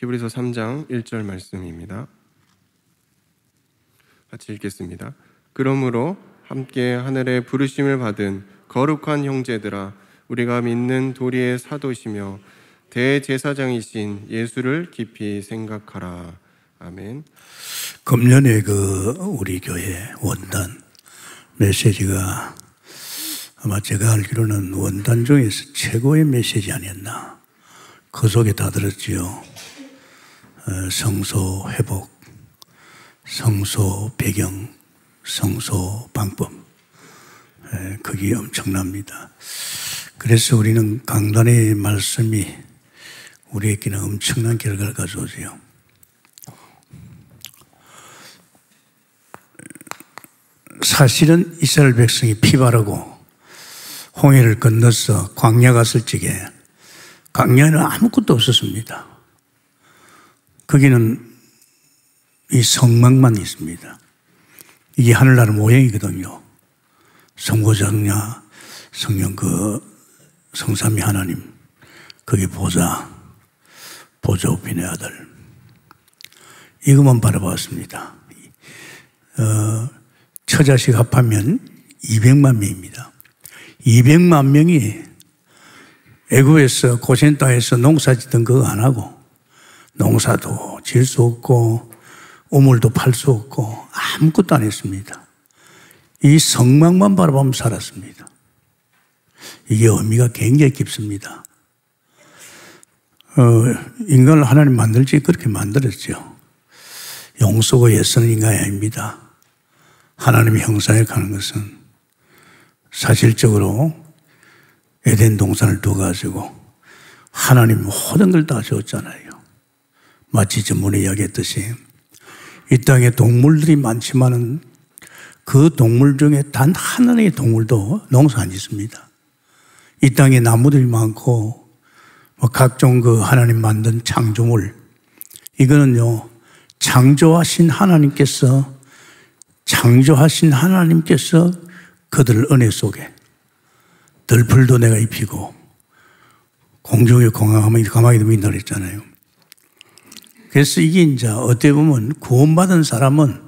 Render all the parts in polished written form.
히브리서 3장 1절 말씀입니다. 같이 읽겠습니다. 그러므로 함께 하늘에 부르심을 받은 거룩한 형제들아, 우리가 믿는 도리의 사도시며 대제사장이신 예수를 깊이 생각하라. 아멘. 금년에 우리 교회 원단 메시지가 아마 제가 알기로는 원단 중에서 최고의 메시지 아니었나. 그 속에 다 들었지요. 성소 회복, 성소 배경, 성소 방법. 그게 엄청납니다. 그래서 우리는 강단의 말씀이 우리에게는 엄청난 결과를 가져오지요. 사실은 이스라엘 백성이 피 바르고 홍해를 건너서 광야 갔을 적에 광야에는 아무것도 없었습니다. 거기는 이 성막만 있습니다. 이게 하늘나라 모형이거든요. 성부장냐, 성령 성삼위 하나님, 거기 보좌 우편의 아들. 이것만 바라봤습니다. 처자식 합하면 200만 명입니다. 200만 명이 애굽에서 고센 땅에서 농사 짓던 그거 안 하고 농사도 질 수 없고 우물도 팔 수 없고 아무것도 안 했습니다. 이 성막만 바라보면 살았습니다. 이게 의미가 굉장히 깊습니다. 인간을 하나님 만들 때 그렇게 만들었죠. 용서고 애쓰는 인간이 아닙니다. 하나님의 형상에 가는 것은 사실적으로 에덴 동산을 두어가지고 하나님 모든 걸 다 줬잖아요. 마치 전문에 이야기했듯이 이 땅에 동물들이 많지만은 그 동물 중에 단 하나의 동물도 농사 안 짓습니다. 이 땅에 나무들이 많고 각종 하나님 만든 창조물, 이거는요 창조하신 하나님께서 그들 은혜 속에 들풀도 내가 입히고 공중에 가마귀도 민다 그랬잖아요. 그래서 이게 이제 어떻게 보면 구원받은 사람은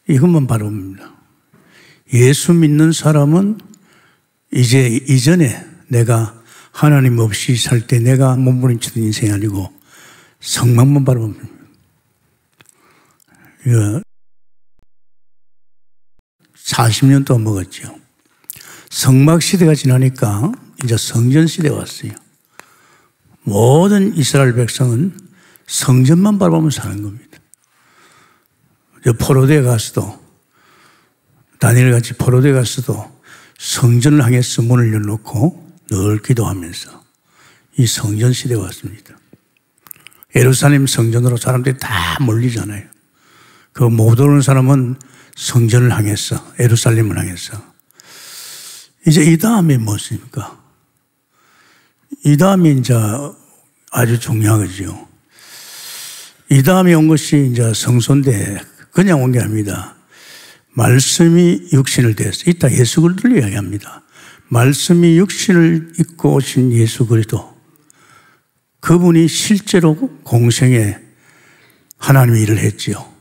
이것만 바라봅니다. 예수 믿는 사람은 이전에 내가 하나님 없이 살 때 내가 몸부림치던 인생이 아니고 성막만 바라봅니다. 이거 40년 동안 먹었죠. 성막 시대가 지나니까 이제 성전 시대가 왔어요. 모든 이스라엘 백성은 성전만 바라보면 사는 겁니다. 포로대에 가서도, 다니엘 같이 포로대에 가서도 성전을 향해서 문을 열어놓고 늘 기도하면서 이 성전 시대가 왔습니다. 예루살렘 성전으로 사람들이 다 몰리잖아요. 못 오는 사람은 성전을 향해서, 예루살렘을 향해서. 이제 이 다음에 무엇입니까? 이 다음에 이제 아주 중요하죠. 이 다음에 온 것이 이제 성소인데 그냥 온 게 아닙니다. 말씀이 육신을 대해서, 이따 예수 그리스도를 이야기합니다. 말씀이 육신을 입고 오신 예수 그리스도, 그분이 실제로 공생에 하나님의 일을 했지요.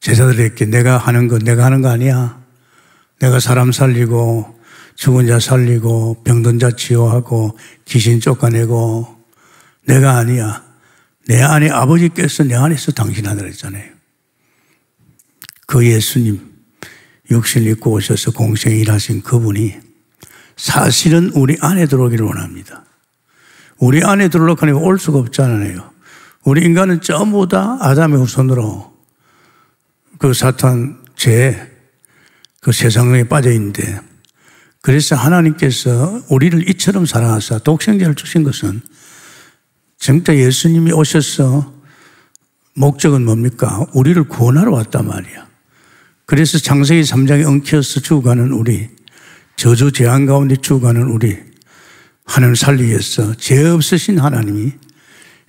제자들에게 내가 하는 거 아니야. 내가 사람 살리고 죽은 자 살리고 병든 자 치유하고 귀신 쫓아내고 내가 아니야. 내 안에 아버지께서 내 안에서 당신 하느라 했잖아요. 그 예수님 육신을 입고 오셔서 공생에 일하신 그분이 사실은 우리 안에 들어오기를 원합니다. 우리 안에 들어오려고 하니까 올 수가 없잖아요. 우리 인간은 전부 다 아담의 후손으로 사탄 세상에 빠져 있는데, 그래서 하나님께서 우리를 이처럼 사랑하사 독생자를 주신 것은 진짜 예수님이 오셔서 목적은 뭡니까? 우리를 구원하러 왔단 말이야. 그래서 창세기 3장에 엉켜서 죽어가는 우리, 저주 재앙 가운데 죽어가는 우리, 하나님 살리기 위해서 죄 없으신 하나님이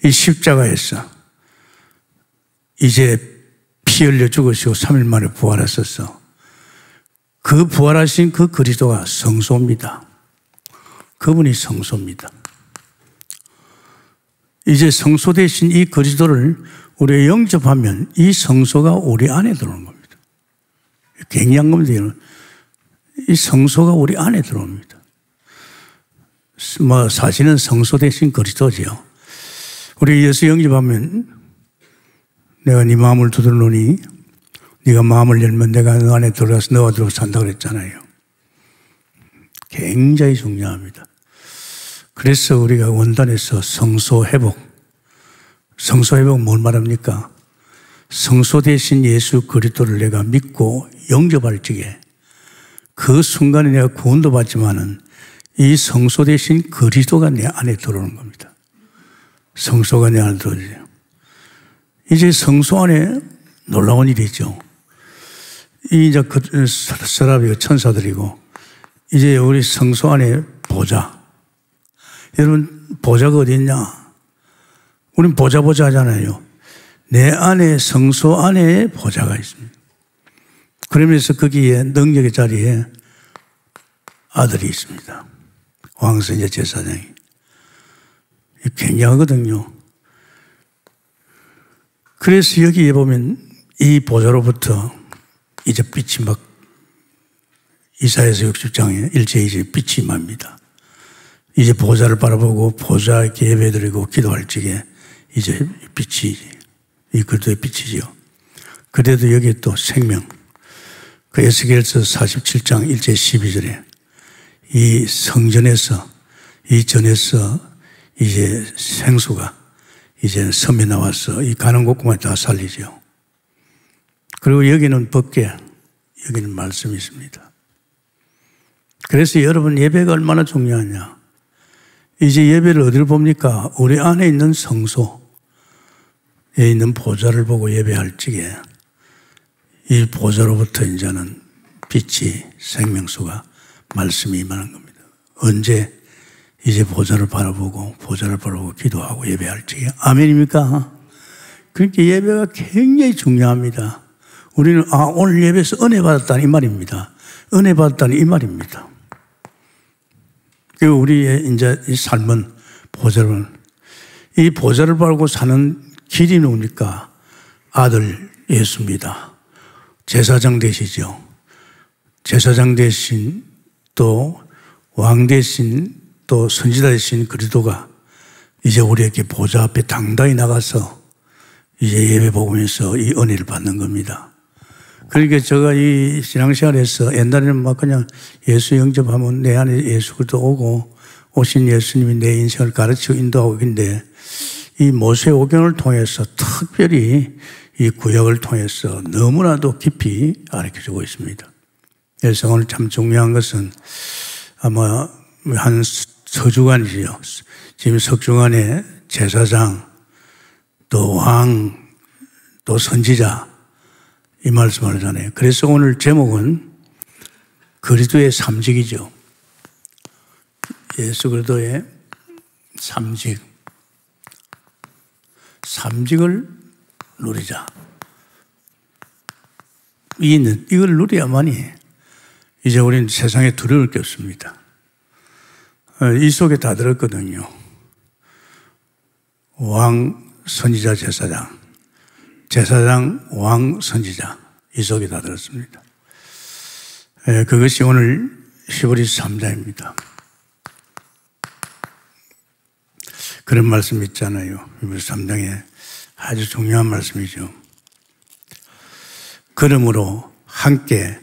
이 십자가에서 이제 피 흘려 죽으시고 3일 만에 부활하셔서 그 부활하신 그 그리스도가 성소입니다. 그분이 성소입니다. 이제 성소 대신 이 그리스도를 우리가 영접하면 이 성소가 우리 안에 들어오는 겁니다. 굉장한 겁니다. 이 성소가 우리 안에 들어옵니다. 사실은 성소 대신 그리스도지요. 우리 예수 영접하면 내가 네 마음을 두드러놓으니 네가 마음을 열면 내가 너 안에 들어가서 너와 들어 산다 그랬잖아요. 굉장히 중요합니다. 그래서 우리가 원단에서 성소 회복 뭘 말합니까? 성소 대신 예수 그리스도를 내가 믿고 영접할 적에 그 순간에 내가 구원도 받지만은 이 성소 대신 그리스도가 내 안에 들어오는 겁니다. 성소가 내 안에 들어오죠. 이제 성소 안에 놀라운 일이 있죠. 이제 서랍이 천사들이고 이제 우리 성소 안에 보좌. 여러분 보좌가 어디 있냐? 우린 보좌 하잖아요. 내 안에 성소 안에 보좌가 있습니다. 그러면서 거기에 능력의 자리에 아들이 있습니다. 왕선자 제사장이. 굉장하거든요. 그래서 여기에 보면 이 보좌로부터 이제 빛이 막 이사야서 60장에 일제히 이제 빛이 임합니다. 이제 보좌를 바라보고 보좌에 예배드리고 기도할 적에 이제 빛이 이 그리스도의 빛이지요. 그래도 여기에 또 생명. 그 에스겔서 47장 1절 12절에 이 성전에서 이 전에서 이제 생수가 이제 섬에 나와서 이 가는 곳곳만 다 살리죠. 그리고 여기는 법궤, 여기는 말씀이 있습니다. 그래서 여러분 예배가 얼마나 중요하냐. 이제 예배를 어디로 봅니까? 우리 안에 있는 성소에 있는 보좌를 보고 예배할 적에 이 보좌로부터 이제는 빛이 생명수가 말씀이 임하는 겁니다. 언제? 이제 보좌를 바라보고 기도하고 예배할 적에. 아멘입니까? 그러니까 예배가 굉장히 중요합니다. 우리는 오늘 예배에서 은혜 받았다는 이 말입니다. 은혜 받았다는 이 말입니다. 그리고 우리의 이제 이 삶은 이 보좌를 바라고 사는 길이 누굽니까? 아들 예수입니다. 제사장 되시죠. 제사장 대신 또 왕 대신 또 선지자 되신 그리스도가 이제 우리에게 보좌 앞에 당당히 나가서 이제 예배 보면서 이 은혜를 받는 겁니다. 그러니까 제가 이 신앙생활에서 옛날에는 막 그냥 예수 영접하면 내 안에 예수 그리스도 오고 오신 예수님이 내 인생을 가르치고 인도하고 있는데 이 모세오경을 통해서 특별히 이 구약을 통해서 너무나도 깊이 가르쳐주고 있습니다. 그래서 오늘 참 중요한 것은 아마 한 서주간이지요. 지금 석주간에 제사장, 또 왕, 또 선지자 이 말씀을 하잖아요. 그래서 오늘 제목은 그리스도의 삼직이죠. 예수 그리스도의 삼직. 삼직을 누리자. 이걸 누려야만이 이제 우리는 세상에 두려울 게 없습니다. 이 속에 다 들었거든요. 왕, 선지자, 제사장. 제사장, 왕, 선지자. 이 속에 다 들었습니다. 그것이 오늘 히브리서 3장입니다. 그런 말씀 있잖아요. 히브리서 3장에 아주 중요한 말씀이죠. 그러므로 함께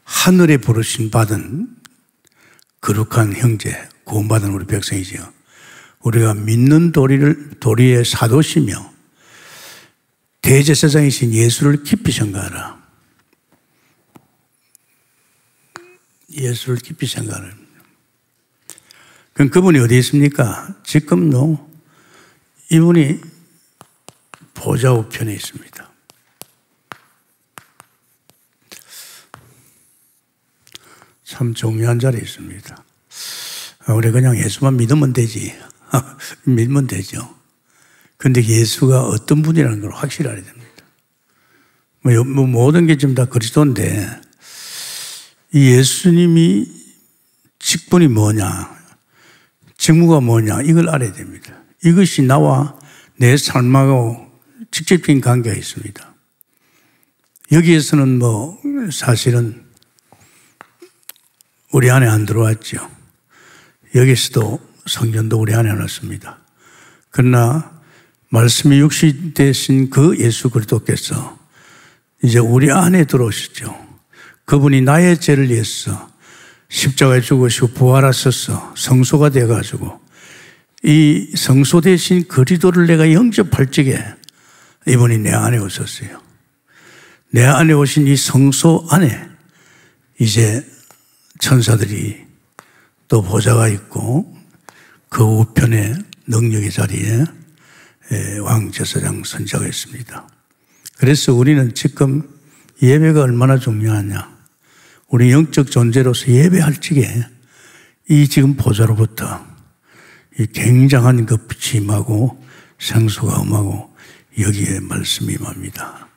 하늘에 부르심 받은 거룩한 형제, 구원받은 우리 백성이지요. 우리가 믿는 도리의 사도시며 대제사장이신 예수를 깊이 생각하라. 예수를 깊이 생각하라. 그럼 그분이 어디 있습니까? 지금도 이분이 보좌 우편에 있습니다. 참 중요한 자리에 있습니다. 우리 그냥 예수만 믿으면 되지. 믿으면 되죠. 그런데 예수가 어떤 분이라는 걸 확실히 알아야 됩니다. 모든 게 지금 다 그리스도인데 이 예수님이 직분이 뭐냐, 직무가 뭐냐 이걸 알아야 됩니다. 이것이 나와 내 삶하고 직접적인 관계가 있습니다. 여기에서는 사실은 우리 안에 안 들어왔죠. 여기서도 성전도 우리 안에 안 왔습니다. 그러나 말씀이 육신 되신 그 예수 그리스도께서 이제 우리 안에 들어오시죠. 그분이 나의 죄를 위해서 십자가에 죽으시고 부활하셔서 성소가 되어가지고 이 성소 되신 그리스도를 내가 영접할 적에 이분이 내 안에 오셨어요. 내 안에 오신 이 성소 안에 이제 천사들이 또 보좌가 있고 그 우편에 능력의 자리에 왕제사장 선자가 있습니다. 그래서 우리는 지금 예배가 얼마나 중요하냐. 우리 영적 존재로서 예배할 적에 이 지금 보좌로부터 이 굉장한 그 빛이 임하고 생수가 임하고 여기에 말씀이 임합니다.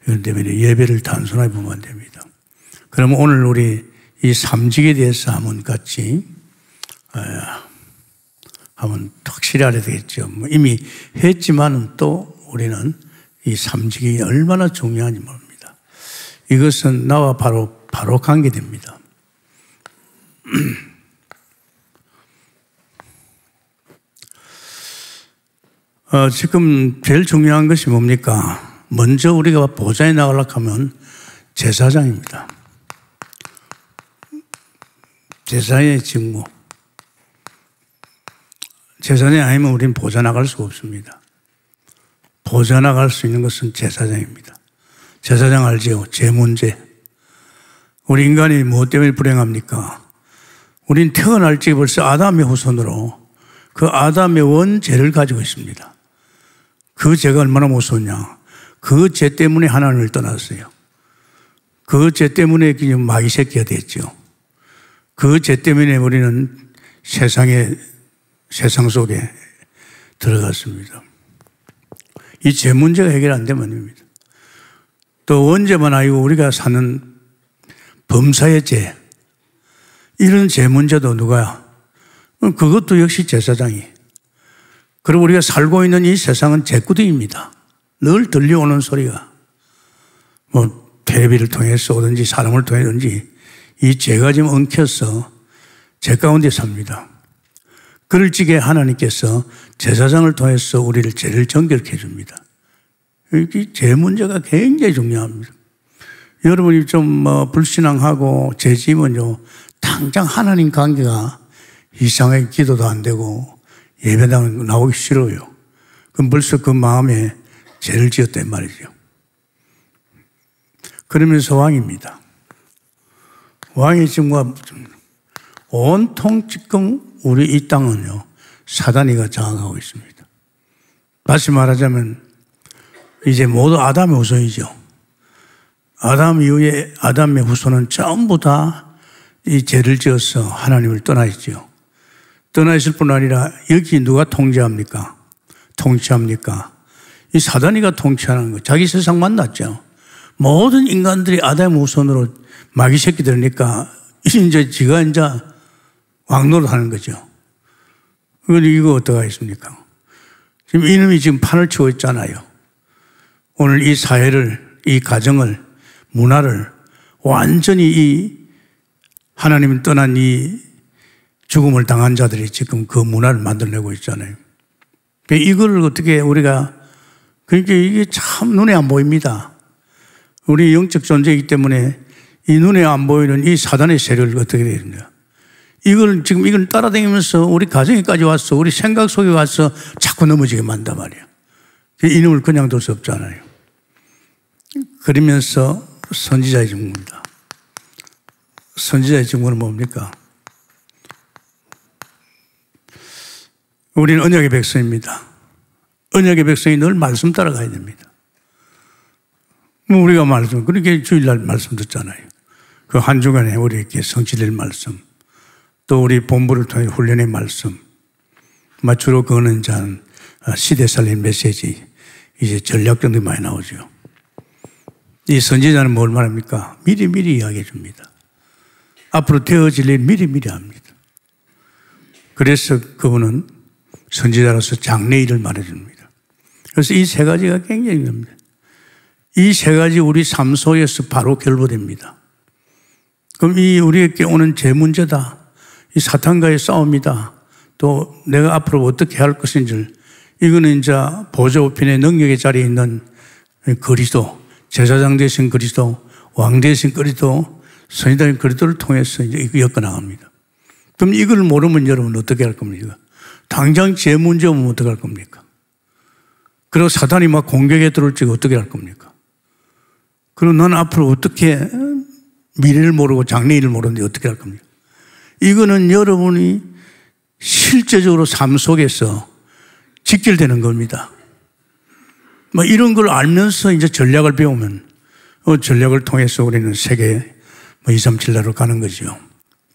그렇기 때문에 예배를 단순하게 보면 안 됩니다. 그러면 오늘 우리 이 삼직에 대해서 한번 같이 한번 확실히 알아야 되겠죠. 이미 했지만은 또 우리는 이 삼직이 얼마나 중요한지 모릅니다. 이것은 나와 바로 관계됩니다. 지금 제일 중요한 것이 뭡니까? 먼저 우리가 보좌에 나가려고 하면 제사장입니다. 제사의 직무. 제사장이 아니면 우리는 보좌 나갈 수가 없습니다. 보좌 나갈 수 있는 것은 제사장입니다. 제사장 알지요? 제문제. 우리 인간이 무엇 때문에 불행합니까? 우린 태어날 적에 벌써 아담의 후손으로 그 아담의 원죄를 가지고 있습니다. 그 죄가 얼마나 무서웠냐. 그 죄 때문에 하나님을 떠났어요. 그 죄 때문에 그냥 마귀 새끼가 됐죠. 그 죄 때문에 우리는 세상 속에 들어갔습니다. 이 죄 문제가 해결 안 되면 안 됩니다. 또 원죄만 아니고 우리가 사는 범사의 죄, 이런 죄 문제도 누가야? 그것도 역시 제사장이. 그리고 우리가 살고 있는 이 세상은 죄구덩이입니다. 늘 들려오는 소리가 텔레비를 통해서 오든지 사람을 통해서든지 이 죄가 지금 엉켜서 죄 가운데 삽니다. 그럴 적에 하나님께서 제사장을 통해서 우리를 죄를 정결케 해줍니다. 이 죄 문제가 굉장히 중요합니다. 여러분이 좀 불신앙하고 죄 지으면요, 당장 하나님 관계가 이상하게 기도도 안 되고 예배당 나오기 싫어요. 그럼 벌써 그 마음에 죄를 지었단 말이죠. 그러면서 왕입니다. 왕이 지금 온통 지금 우리 이 땅은요, 사단이가 장악하고 있습니다. 다시 말하자면 이제 모두 아담의 후손이죠. 아담 이후에 아담의 후손은 전부 다 이 죄를 지어서 하나님을 떠나 있죠. 떠나 있을 뿐 아니라 여기 누가 통치합니까? 이 사단이가 통치하는 거. 자기 세상 만났죠. 모든 인간들이 아담의 후손으로 마귀 새끼들이니까 이제 지가 이제 왕노릇 하는 거죠. 그런데 이거 어떡하 있습니까? 지금 이놈이 지금 판을 치고 있잖아요. 오늘 이 사회를, 이 가정을, 문화를 완전히 이 하나님을 떠난 이 죽음을 당한 자들이 지금 그 문화를 만들어내고 있잖아요. 이걸 어떻게 우리가, 그러니까 이게 참 눈에 안 보입니다. 우리 영적 존재이기 때문에 이 눈에 안 보이는 이 사단의 세력을 어떻게 해야 되느냐. 이걸 따라다니면서 우리 가정에까지 와서 우리 생각 속에 와서 자꾸 넘어지게 만단 말이에요. 이놈을 그냥 둘 수 없잖아요. 그러면서 선지자의 직무입니다. 선지자의 직무는 뭡니까? 우리는 언약의 백성입니다. 언약의 백성이 늘 말씀 따라가야 됩니다. 우리가 말씀, 그렇게 주일날 말씀 듣잖아요. 그 한 주간에 우리에게 성취될 말씀, 또 우리 본부를 통해 훈련의 말씀, 주로 그거는 시대 살린 메시지, 이제 전략적인 많이 나오죠. 이 선지자는 뭘 말합니까? 미리미리 이야기해 줍니다. 앞으로 되어질 일 미리미리 합니다. 그래서 그분은 선지자로서 장래일을 말해 줍니다. 그래서 이 세 가지가 굉장히 중요합니다. 이 세 가지 우리 삶 속에서 바로 결부됩니다. 그럼 이 우리에게 오는 제 문제다. 이 사탄과의 싸움이다. 또 내가 앞으로 어떻게 할 것인지, 이거는 이제 보좌 우편의 능력의 자리에 있는 그리스도, 제사장 되신 그리스도, 왕 되신 그리스도, 선지자인 그리스도를 통해서 이제 엮어나갑니다. 그럼 이걸 모르면 여러분 어떻게 할 겁니까? 당장 제 문제 오면 어떻게 할 겁니까? 그리고 사탄이 막 공격에 들어올 때 어떻게 할 겁니까? 그럼 난 앞으로 어떻게 미래를 모르고 장래일을 모르는데 어떻게 할 겁니까? 이거는 여러분이 실제적으로 삶 속에서 직결되는 겁니다. 뭐 이런 걸 알면서 이제 전략을 배우면 전략을 통해서 우리는 세계 237나로 가는 거죠.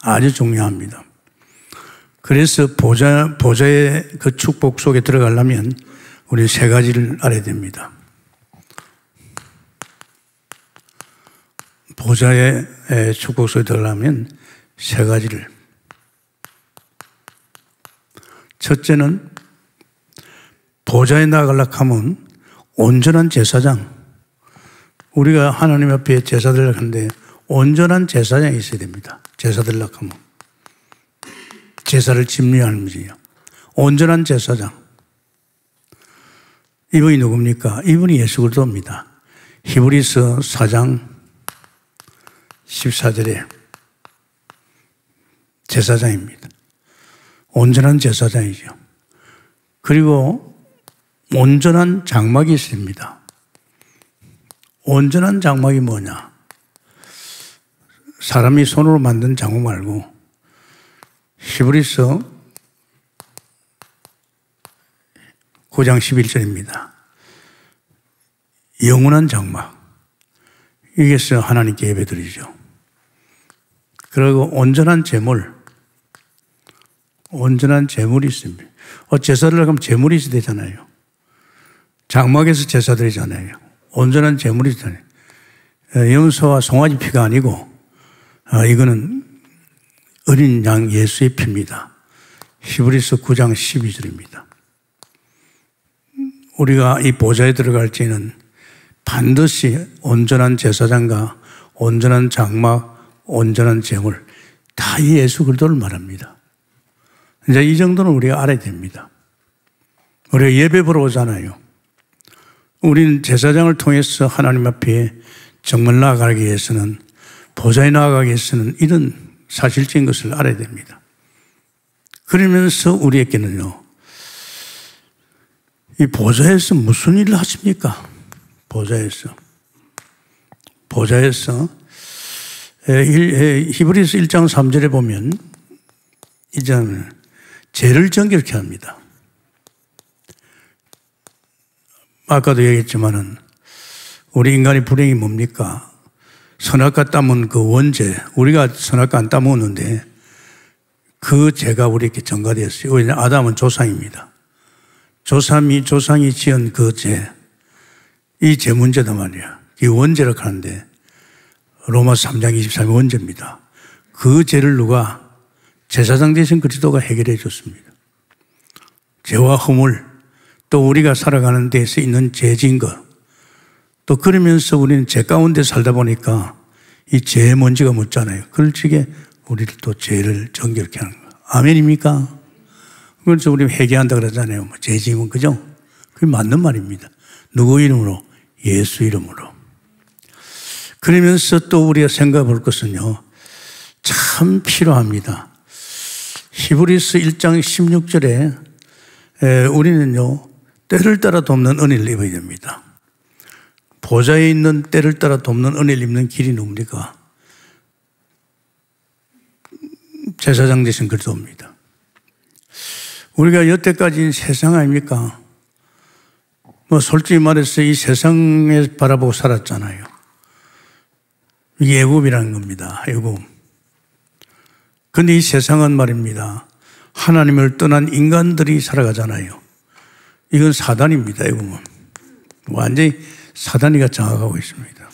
아주 중요합니다. 그래서 보좌의 그 축복 속에 들어가려면 우리 세 가지를 알아야 됩니다. 보좌의 축복 속에 들어가려면 세 가지를. 첫째는 보좌에 나가려고 하면 온전한 제사장. 우리가 하나님 앞에 제사 드리려고 하는데 온전한 제사장이 있어야 됩니다. 제사 드리려고 하면. 제사를 집례하는 거지요. 온전한 제사장. 이분이 누굽니까? 이분이 예수 그리스도입니다. 히브리서 4장 14절에 제사장입니다. 온전한 제사장이죠. 그리고 온전한 장막이 있습니다. 온전한 장막이 뭐냐? 사람이 손으로 만든 장막 말고 히브리서 9장 11절입니다. 영원한 장막. 이게서 하나님께 예배드리죠. 그리고 온전한 제물. 온전한 제물이 있습니다. 제사를 하면 제물이 있어야 되잖아요. 장막에서 제사 드리잖아요. 온전한 제물이 있잖아요. 염소와 송아지 피가 아니고 이거는 어린 양 예수의 피입니다. 히브리서 9장 12절입니다. 우리가 이 보좌에 들어갈 때는 반드시 온전한 제사장과 온전한 장막, 온전한 제물 다 예수 그리스도를 말합니다. 이제 이 정도는 우리가 알아야 됩니다. 우리가 예배 보러 오잖아요. 우리는 제사장을 통해서 하나님 앞에 정말 나아가기 위해서는, 보좌에 나아가기 위해서는 이런 사실적인 것을 알아야 됩니다. 그러면서 우리에게는요, 이 보좌에서 무슨 일을 하십니까? 보좌에서 히브리서 1장 3절에 보면 이제 죄를 정결케 합니다. 아까도 얘기했지만은 우리 인간의 불행이 뭡니까? 선악과 따문 그 원죄, 우리가 선악과 안 따먹었는데 그 죄가 우리에게 전가되었어요. 왜냐하면 아담은 조상입니다. 조상이 지은 그 죄, 이 죄 문제단 말이야. 이 원죄라고 하는데 로마서 3장 23일 원죄입니다. 그 죄를 누가? 제사장 되신 그리스도가 해결해 줬습니다. 죄와 허물, 또 우리가 살아가는 데서 있는 죄진 것, 또 그러면서 우리는 죄 가운데 살다 보니까 이 죄의 먼지가 묻잖아요. 그럴 적에 우리를 또 죄를 정결케 하는 거예요. 아멘입니까? 그래서 우리 회개한다 그러잖아요. 죄 지으면, 그죠? 그게 맞는 말입니다. 누구 이름으로? 예수 이름으로. 그러면서 또 우리가 생각해 볼 것은요, 참 필요합니다. 히브리서 1장 16절에 우리는요, 때를 따라 돕는 은혜를 입어야 됩니다. 보좌에 있는 때를 따라 돕는 은혜를 입는 길이 뭡니까? 제사장 되신 그리스도입니다. 우리가 여태까지 세상 아닙니까? 솔직히 말해서 이 세상에 바라보고 살았잖아요. 이게 애굽이라는 겁니다. 애굽. 근데 이 세상은 말입니다, 하나님을 떠난 인간들이 살아가잖아요. 이건 사단입니다. 애굽은 완전히 사단이가 장악하고 있습니다.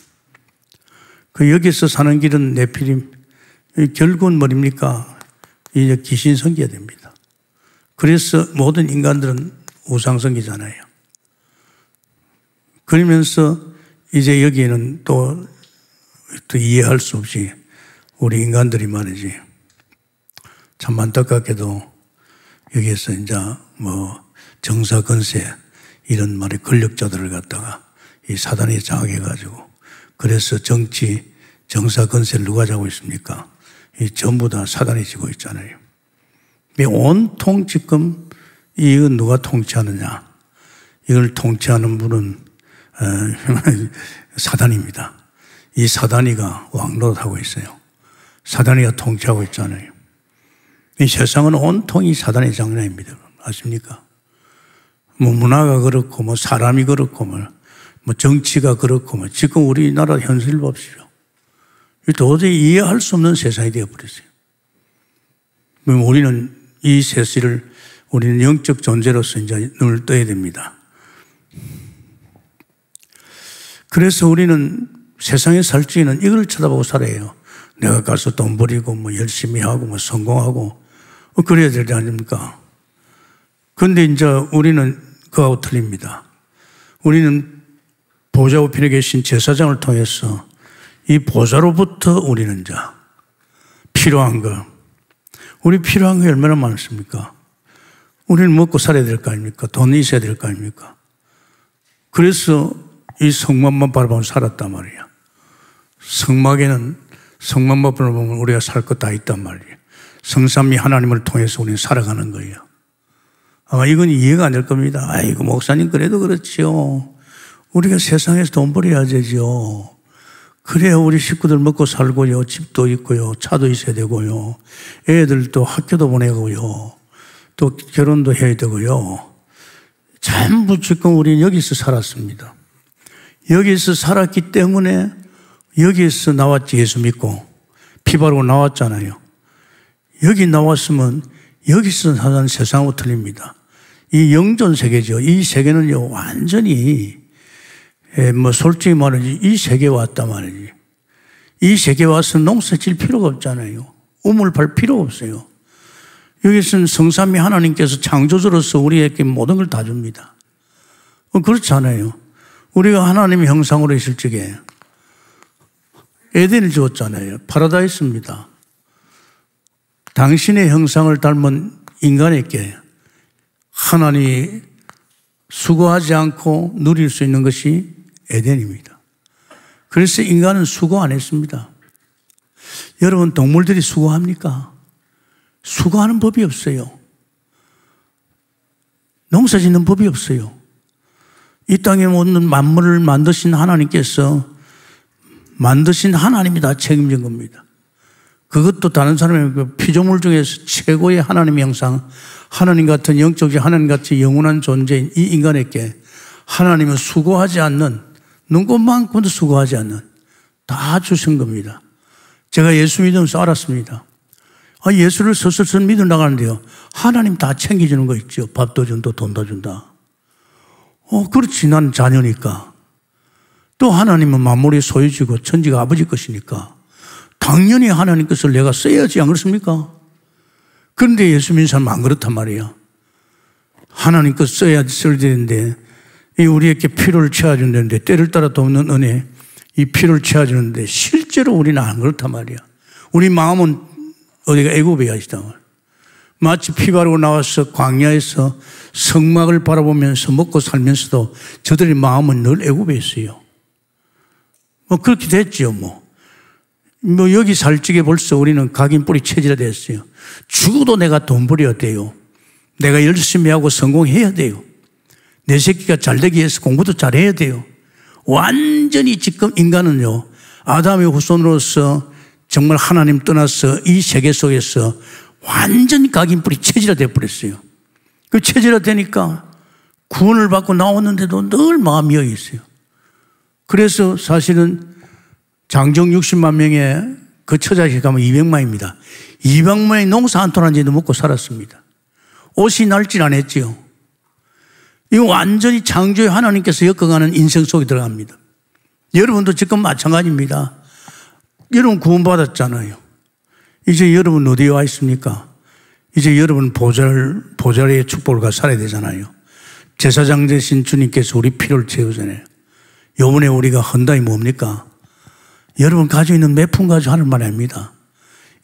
여기서 사는 길은 네피림, 결국은 뭐입니까? 이제 귀신 섬겨야 됩니다. 그래서 모든 인간들은 우상 섬기잖아요. 그러면서 이제 여기에는 또 이해할 수 없이 우리 인간들이 말이지, 참 안타깝게도 여기에서 이제 뭐 정사건세 이런 말의 권력자들을 갖다가 이 사단이 장악해가지고, 그래서 정치, 정사건세를 누가 잡고 있습니까? 이 전부 다 사단이 지고 있잖아요. 온통 지금 이거 누가 통치하느냐? 이걸 통치하는 분은 사단입니다. 이 사단이가 왕노릇하고 있어요. 사단이가 통치하고 있잖아요. 이 세상은 온통 이 사단의 장난입니다. 아십니까? 뭐 문화가 그렇고, 뭐 사람이 그렇고, 뭐 정치가 그렇고, 뭐 지금 우리나라 현실을 봅시다. 도저히 이해할 수 없는 세상이 되어버렸어요. 우리는 이 세상을, 우리는 영적 존재로서 이제 눈을 떠야 됩니다. 그래서 우리는 세상에 살 적에는 이걸 쳐다보고 살아요. 내가 가서 돈 벌이고, 뭐 열심히 하고, 뭐 성공하고, 그래야 될 게 아닙니까? 그런데 이제 우리는 그하고 틀립니다. 우리는 보좌 우편에 계신 제사장을 통해서 이 보좌로부터 우리는 이제 필요한 거, 우리 필요한 게 얼마나 많습니까? 우리는 먹고 살아야 될 거 아닙니까? 돈이 있어야 될 거 아닙니까? 그래서 이 성막만 바라보면 살았단 말이야. 성막에는 성막만 바라보면 우리가 살 것 다 있단 말이야. 성삼위 하나님을 통해서 우리는 살아가는 거예요. 아마 이건 이해가 안 될 겁니다. 아이고, 목사님 그래도 그렇지요. 우리가 세상에서 돈 벌어야 되죠. 그래야 우리 식구들 먹고 살고요. 집도 있고요. 차도 있어야 되고요. 애들도 학교도 보내고요. 또 결혼도 해야 되고요. 전부 지금 우리는 여기서 살았습니다. 여기서 살았기 때문에 여기서 나왔지. 예수 믿고 피 바르고 나왔잖아요. 여기 나왔으면 여기서 사는 세상하고 틀립니다. 이 영존 세계죠. 이 세계는요, 완전히 뭐 솔직히 말하지, 이 세계에 왔단 말이지. 이 세계에 와서 농사 질 필요가 없잖아요. 우물 팔 필요가 없어요. 여기서는 성삼위 하나님께서 창조주로서 우리에게 모든 걸 다 줍니다. 그렇지 않아요. 우리가 하나님의 형상으로 있을 적에 에덴을 주었잖아요. 파라다이스입니다. 당신의 형상을 닮은 인간에게 하나님이 수고하지 않고 누릴 수 있는 것이 에덴입니다. 그래서 인간은 수고 안 했습니다. 여러분, 동물들이 수고합니까? 수고하는 법이 없어요. 농사 짓는 법이 없어요. 이 땅에 모든 만물을 만드신 하나님께서 만드신 하나님이 다 책임진 겁니다. 그것도 다른 사람의 피조물 중에서 최고의 하나님의 형상, 하나님 같은 영적인 하나님같이 영원한 존재인 이 인간에게 하나님은 수고하지 않는, 눈꽃만큼도 수고하지 않는 다 주신 겁니다. 제가 예수 믿으면서 알았습니다. 예수를 서슬슬 믿어 나가는데요, 하나님 다 챙겨주는 거 있죠. 밥도 준다, 돈도 준다. 그렇지, 난 자녀니까. 또 하나님은 만물의 소유지고 천지가 아버지 것이니까 당연히 하나님 것을 내가 써야지, 안 그렇습니까? 그런데 예수 믿는 사람은 안 그렇단 말이야. 하나님 것 써야지, 써야 되는데, 이 우리에게 피로를 채워준다는데, 때를 따라 돕는 은혜, 이 피로를 채워주는데, 실제로 우리는 안 그렇단 말이야. 우리 마음은 어디가 애굽이야, 이 땅을. 마치 피 바르고 나와서 광야에서 성막을 바라보면서 먹고 살면서도 저들의 마음은 늘 애굽에 있어요. 그렇게 됐지요, 여기 살 적에 벌써 우리는 각인 뿌리 체질화 됐어요. 죽어도 내가 돈 벌여야 돼요. 내가 열심히 하고 성공해야 돼요. 내 새끼가 잘 되기 위해서 공부도 잘해야 돼요. 완전히 지금 인간은요, 아담의 후손으로서 정말 하나님 떠나서 이 세계 속에서 완전히 각인 뿌리 체질화 되어버렸어요. 그 체질화 되니까 구원을 받고 나왔는데도 늘 마음이 여기 있어요. 그래서 사실은 장정 60만 명의 그 처자식 가면 200만입니다. 200만이 농사 한 톤 한 재도 먹고 살았습니다. 옷이 날질 안 했지요. 이거 완전히 창조의 하나님께서 엮어가는 인생 속에 들어갑니다. 여러분도 지금 마찬가지입니다. 여러분 구원받았잖아요. 이제 여러분 어디에 와 있습니까? 이제 여러분 보좌의 축복을 가 살아야 되잖아요. 제사장 되신 주님께서 우리 피로를 채우잖아요. 요번에 우리가 헌당이 뭡니까? 여러분 가지고 있는 몇 푼 가지고 하는 말이 아닙니다.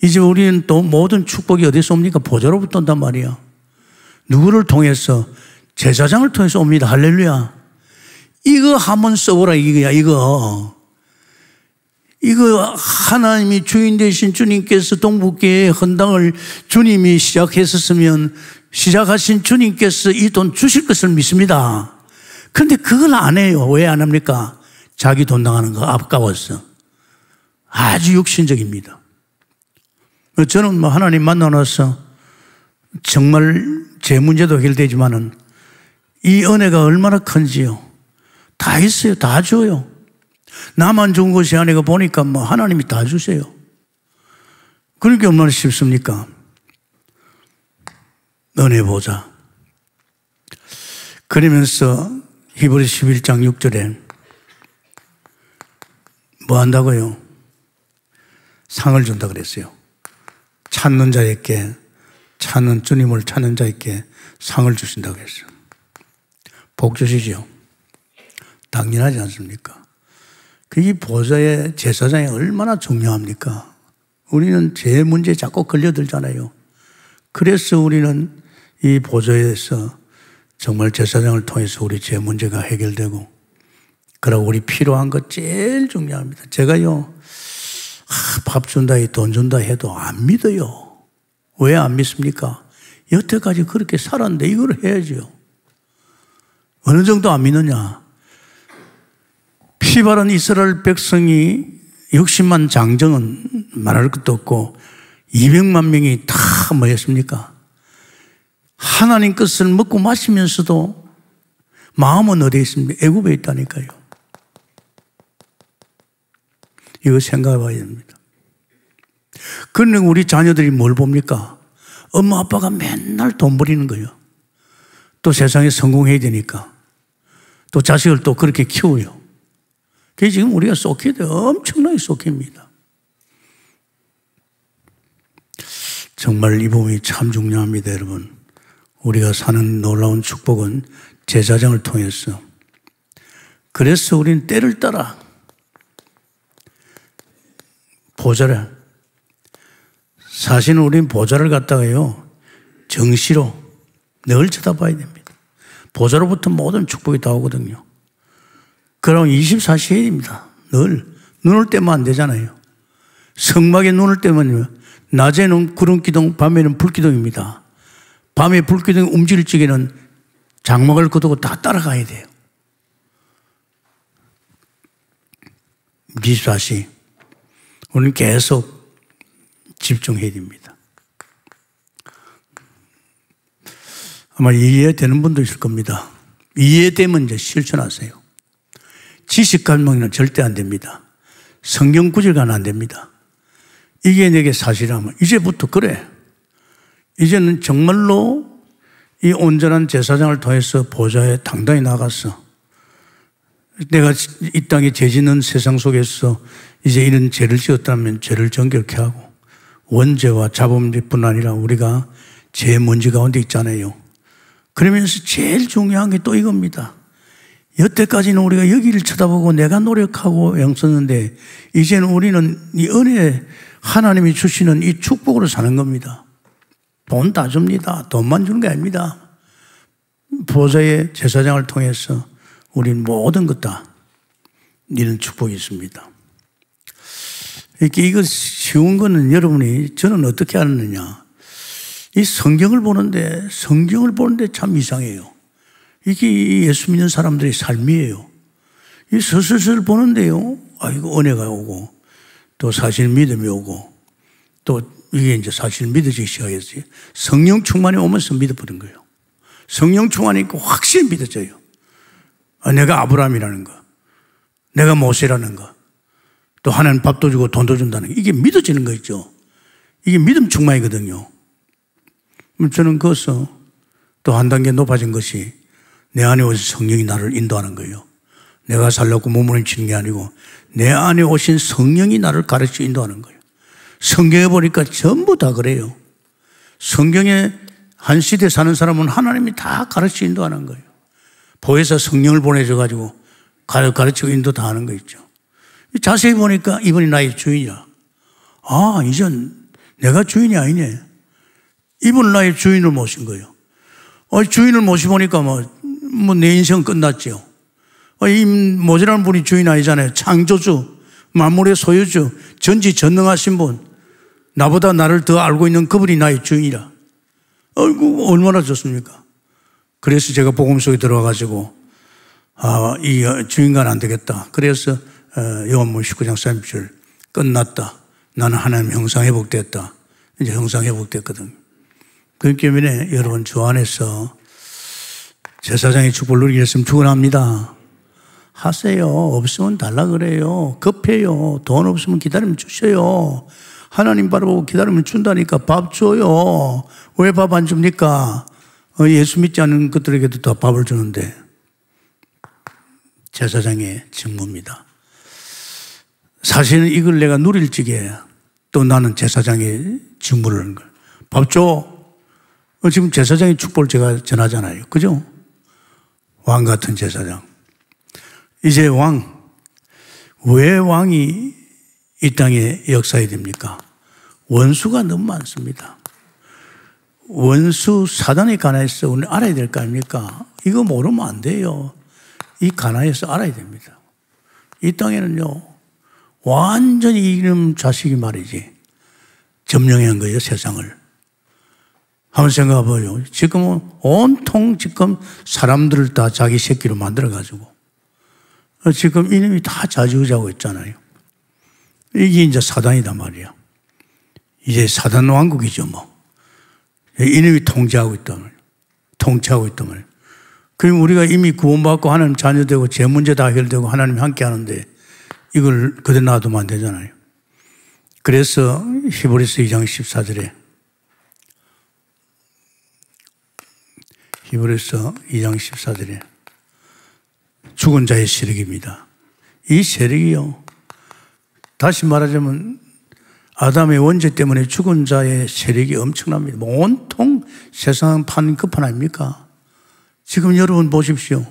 이제 우리는 또 모든 축복이 어디서 옵니까? 보좌로부터 온단 말이야. 누구를 통해서? 제사장을 통해서 옵니다. 할렐루야. 이거 한번 써보라 이거야. 이거 하나님이 주인 되신 주님께서 동북교회 헌당을 주님이 시작하신 주님께서 이 돈 주실 것을 믿습니다. 그런데 그걸 안 해요. 왜 안 합니까? 자기 돈 나가는 거 아까워서. 아주 육신적입니다. 저는 하나님 만나서 정말 제 문제도 해결되지만은 이 은혜가 얼마나 큰지요. 다 있어요. 다 줘요. 나만 좋은 것이 아니고 보니까 하나님이 다 주세요. 그러니까 얼마나 쉽습니까? 은혜 보자. 그러면서 히브리서 11장 6절에 뭐 한다고요? 상을 준다 그랬어요. 찾는 자에게, 주님을 찾는 자에게 상을 주신다고 그랬어요. 복 주시죠. 당연하지 않습니까? 그게 보좌의 제사장이 얼마나 중요합니까? 우리는 제 문제에 자꾸 걸려들잖아요. 그래서 우리는 이 보좌에서 정말 제사장을 통해서 우리 제 문제가 해결되고, 그러고 우리 필요한 것 제일 중요합니다. 제가요, 밥 준다, 돈 준다 해도 안 믿어요. 왜 안 믿습니까? 여태까지 그렇게 살았는데 이걸 해야죠. 어느 정도 안 믿느냐? 피 바른 이스라엘 백성이 60만 장정은 말할 것도 없고 200만 명이 다 뭐였습니까? 하나님 것을 먹고 마시면서도 마음은 어디에 있습니까? 애굽에 있다니까요. 이거 생각해 봐야 됩니다. 그런데 우리 자녀들이 뭘 봅니까? 엄마 아빠가 맨날 돈 버리는 거예요. 또 세상에 성공해야 되니까. 또 자식을 또 그렇게 키워요. 그게 지금 우리가 쏟게 돼. 엄청나게 쏟깁니다. 정말 이 부분이 참 중요합니다, 여러분. 우리가 사는 놀라운 축복은 제사장을 통해서. 그래서 우리는 때를 따라 보좌를, 사실은 우리는 보좌를 갖다가요, 정시로 늘 쳐다봐야 됩니다. 보좌로부터 모든 축복이 다 오거든요. 그럼 24시간입니다. 늘. 눈을 떼면 안 되잖아요. 성막에 눈을 떼면요, 낮에는 구름기둥, 밤에는 불기둥입니다. 밤에 불기둥이 움직일 적에는 장막을 거두고 다 따라가야 돼요. 24시. 우리는 계속 집중해야 됩니다. 아마 이해되는 분도 있을 겁니다. 이해되면 이제 실천하세요. 지식 갈망은 절대 안 됩니다. 성경 구절가는 안 됩니다. 이게 내게 사실이라면 이제부터 그래. 이제는 정말로 이 온전한 제사장을 통해서 보좌에 당당히 나가서 내가 이 땅에 죄 짓는 세상 속에서 이제 이런 죄를 지었다면 죄를 정결케 하고, 원죄와 자범죄뿐 아니라 우리가 죄 먼지 가운데 있잖아요. 그러면서 제일 중요한 게 또 이겁니다. 여태까지는 우리가 여기를 쳐다보고 내가 노력하고 애썼는데 이제는 우리는 이 은혜, 하나님이 주시는 이 축복으로 사는 겁니다. 돈 다 줍니다. 돈만 주는 게 아닙니다. 보좌의 제사장을 통해서 우리는 모든 것 다 이런 축복이 있습니다. 이렇게 이거 쉬운 거는 여러분이, 저는 어떻게 알았느냐. 이 성경을 보는데 참 이상해요. 이게 예수 믿는 사람들의 삶이에요. 이 서슬슬 보는데요, 이거 은혜가 오고, 또 사실 믿음이 오고, 또 이게 이제 사실 믿어지기 시작했어요. 성령 충만이 오면서 믿어버린 거예요. 성령 충만이 있고 확실히 믿어져요. 내가 아브라함이라는 거, 내가 모세라는 거, 또 하나님 밥도 주고 돈도 준다는 거, 이게 믿어지는 거 있죠. 이게 믿음 충만이거든요. 저는 그것서 또 한 단계 높아진 것이 내 안에 오신 성령이 나를 인도하는 거예요. 내가 살려고 몸부림치는 게 아니고 내 안에 오신 성령이 나를 가르쳐 인도하는 거예요. 성경에 보니까 전부 다 그래요. 성경에 한 시대 사는 사람은 하나님이 다 가르쳐 인도하는 거예요. 보혜사 성령을 보내줘가지고 가르치고 인도 다 하는 거 있죠. 자세히 보니까 이분이 나의 주인이야. 아, 이젠 내가 주인이 아니네. 이분 나의 주인을 모신 거예요. 주인을 모셔보니까 내 인생 끝났죠. 이 모자란 분이 주인 아니잖아요. 창조주, 만물의 소유주, 전지전능하신 분, 나보다 나를 더 알고 있는 그분이 나의 주인이라. 얼마나 좋습니까? 그래서 제가 복음 속에 들어와가지고 이 주인과는 안 되겠다. 그래서 요한복음 19장 30절 끝났다. 나는 하나님 형상 회복됐다. 이제 형상 회복됐거든. 그렇기 때문에 여러분 주 안에서 제사장의 축복을 누리게 했으면 축원합니다. 하세요. 없으면 달라 그래요. 급해요. 돈 없으면 기다리면 주셔요. 하나님 바라보고 기다리면 준다니까. 밥 줘요. 왜 밥 안 줍니까? 예수 믿지 않는 것들에게도 다 밥을 주는데. 제사장의 직무입니다. 사실은 이걸 내가 누릴 적에 또 나는 제사장의 직무를 하는 거예요. 밥 줘. 지금 제사장의 축복을 제가 전하잖아요. 그죠? 왕 같은 제사장. 이제 왜 왕이 이 땅에 역사해야 됩니까? 원수가 너무 많습니다. 원수 사단의 가나에서 우리는 알아야 될 거 아닙니까? 이거 모르면 안 돼요. 이 가나에서 알아야 됩니다. 이 땅에는요, 완전히 이놈 자식이 말이지, 점령한 거예요, 세상을. 한번 생각해 봐요. 지금은 온통 지금 사람들을 다 자기 새끼로 만들어가지고, 지금 이놈이 다 좌지우지하고 있잖아요. 이게 이제 사단이단 말이야. 이제 사단 왕국이죠, 이놈이 통제하고 있단 말이야. 통치하고 있단 말이야. 그럼 우리가 이미 구원받고 하나님 자녀되고 제 문제 다 해결되고 하나님 함께 하는데 이걸 그대로 놔두면 안 되잖아요. 그래서 히브리서 2장 14절에 히브리서 2장 14절에 죽은 자의 세력입니다. 이 세력이요. 다시 말하자면 아담의 원죄 때문에 죽은 자의 세력이 엄청납니다. 온통 세상은 판급판 아닙니까? 지금 여러분 보십시오.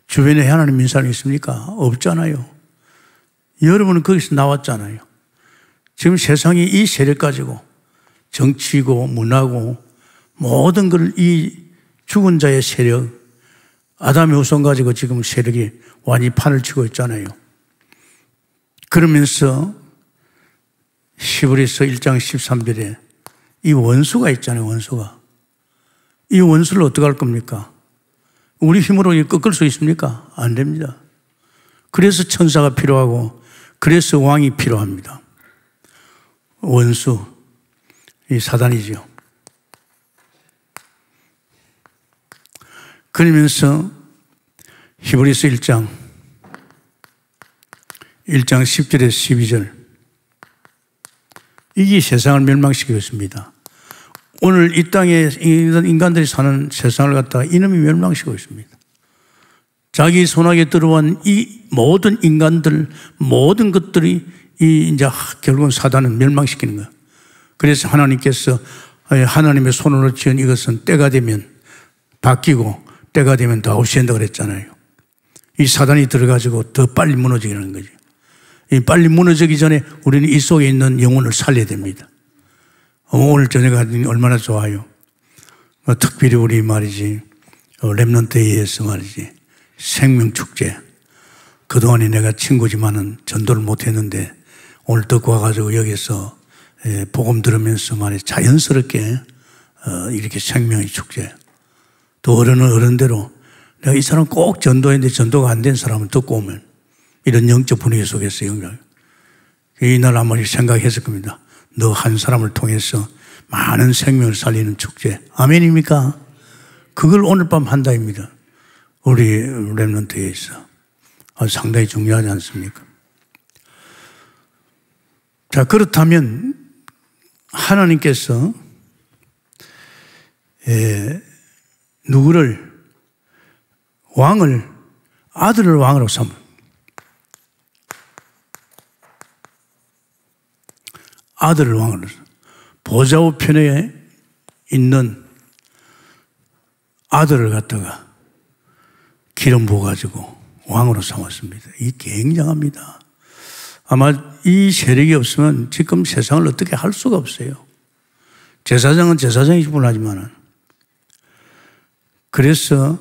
주변에 하나님 믿는 사람이 있습니까? 없잖아요. 여러분은 거기서 나왔잖아요. 지금 세상이 이 세력 가지고 정치고 문화고 모든 걸 이 죽은 자의 세력, 아담의 후손 가지고 지금 세력이 완전히 판을 치고 있잖아요. 그러면서 히브리서 1장 13절에 이 원수가 있잖아요. 원수가. 이 원수를 어떻게 할 겁니까? 우리 힘으로 꺾을 수 있습니까? 안 됩니다. 그래서 천사가 필요하고 그래서 왕이 필요합니다. 원수, 이 사단이죠. 그러면서 히브리서 1장 10절에서 12절 이게 세상을 멸망시키고 있습니다. 오늘 이 땅에 인간들이 사는 세상을 갖다가 이놈이 멸망시키고 있습니다. 자기 손아귀에 들어온 이 모든 인간들, 모든 것들이 이제 결국은 사단은 멸망시키는 거예요. 그래서 하나님께서 하나님의 손으로 지은 이것은 때가 되면 바뀌고 때가 되면 다 없앤다 그랬잖아요. 이 사단이 들어가지고 더 빨리 무너지게 하는 거죠. 빨리 무너지기 전에 우리는 이 속에 있는 영혼을 살려야 됩니다. 오늘 저녁에 얼마나 좋아요. 특별히 우리 말이지 렘넌트에 의해서 말이지 생명축제. 그동안에 내가 친구지만은 전도를 못했는데 오늘 듣고 와가지고 여기서 복음 들으면서 말이지 자연스럽게 이렇게 생명의 축제. 또 어른은 어른대로 내가 이 사람 꼭 전도했는데 전도가 안 된 사람을 듣고 오면 이런 영적 분위기 속에서 이날 아마 생각했을 겁니다. 너 한 사람을 통해서 많은 생명을 살리는 축제. 아멘입니까? 그걸 오늘 밤 한다입니다. 우리 렘넌트에 있어. 상당히 중요하지 않습니까? 자, 그렇다면 하나님께서 누구를 아들을 왕으로 삼은 아들을 왕으로 보좌 우편에 있는 아들을 갖다가 기름 부어가지고 왕으로 삼았습니다. 이 굉장합니다. 아마 이 세력이 없으면 지금 세상을 어떻게 할 수가 없어요. 제사장은 제사장이 분하지만은. 그래서